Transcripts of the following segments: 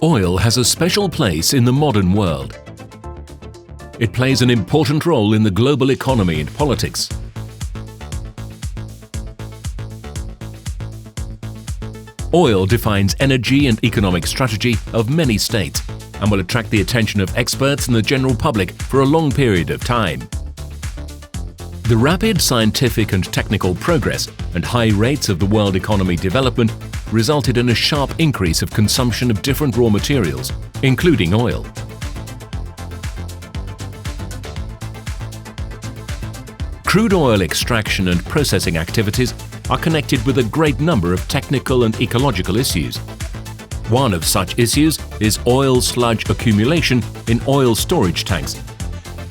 Oil has a special place in the modern world. It plays an important role in the global economy and politics. Oil defines energy and economic strategy of many states and will attract the attention of experts and the general public for a long period of time. The rapid scientific and technical progress and high rates of the world economy development resulted in a sharp increase of consumption of different raw materials, including oil. Crude oil extraction and processing activities are connected with a great number of technical and ecological issues. One of such issues is oil sludge accumulation in oil storage tanks.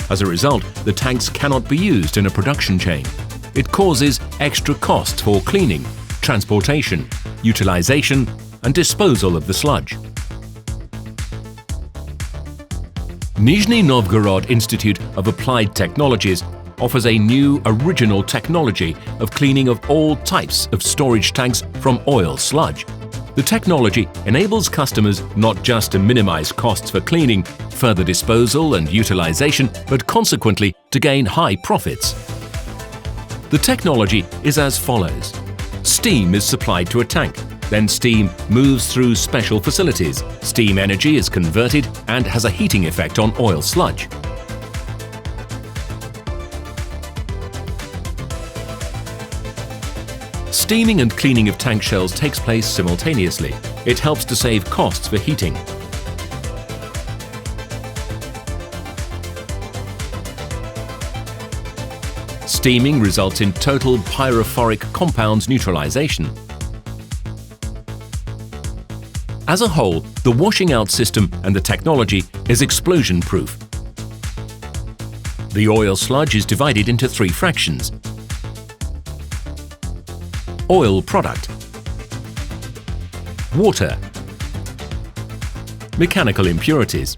As a result, the tanks cannot be used in a production chain. It causes extra costs for cleaning, transportation, utilization, and disposal of the sludge. Nizhny Novgorod Institute of Applied Technologies offers a new, original technology of cleaning of all types of storage tanks from oil sludge. The technology enables customers not just to minimize costs for cleaning, further disposal and utilization, but consequently to gain high profits. The technology is as follows. Steam is supplied to a tank. Then steam moves through special facilities. Steam energy is converted and has a heating effect on oil sludge. Steaming and cleaning of tank shells takes place simultaneously. It helps to save costs for heating. Steaming results in total pyrophoric compounds neutralization. As a whole, the washing out system and the technology is explosion-proof. The oil sludge is divided into three fractions. Oil product, water, mechanical impurities.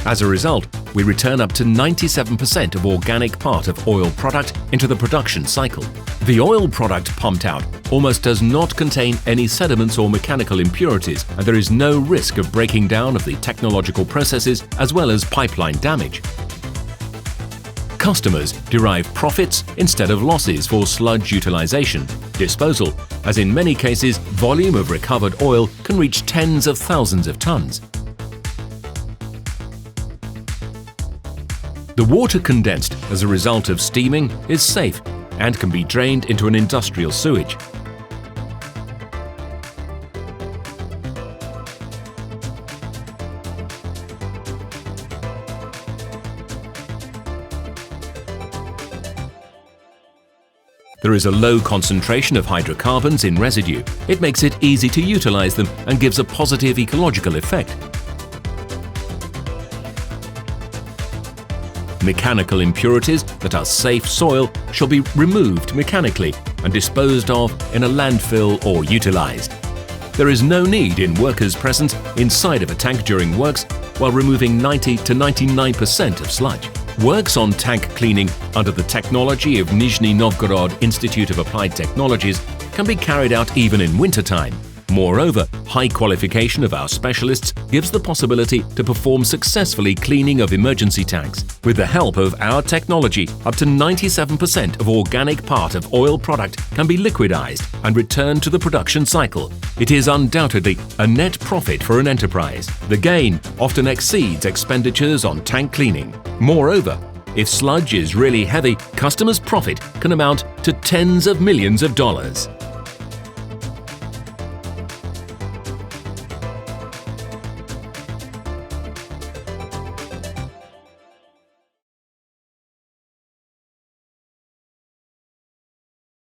As a result, we return up to 97% of organic part of oil product into the production cycle. The oil product pumped out almost does not contain any sediments or mechanical impurities, and there is no risk of breaking down of the technological processes as well as pipeline damage. Customers derive profits instead of losses for sludge utilization, disposal, as in many cases, volume of recovered oil can reach tens of thousands of tons. The water condensed as a result of steaming is safe and can be drained into an industrial sewage. There is a low concentration of hydrocarbons in residue. It makes it easy to utilize them and gives a positive ecological effect. Mechanical impurities that are safe soil shall be removed mechanically and disposed of in a landfill or utilized. There is no need in workers' presence inside of a tank during works while removing 90 to 99% of sludge. Works on tank cleaning under the technology of Nizhny Novgorod Institute of Applied Technologies can be carried out even in wintertime. Moreover, high qualification of our specialists gives the possibility to perform successfully cleaning of emergency tanks. With the help of our technology, up to 97% of organic part of oil product can be liquidized and returned to the production cycle. It is undoubtedly a net profit for an enterprise. The gain often exceeds expenditures on tank cleaning. Moreover, if sludge is really heavy, customers' profit can amount to tens of millions of dollars.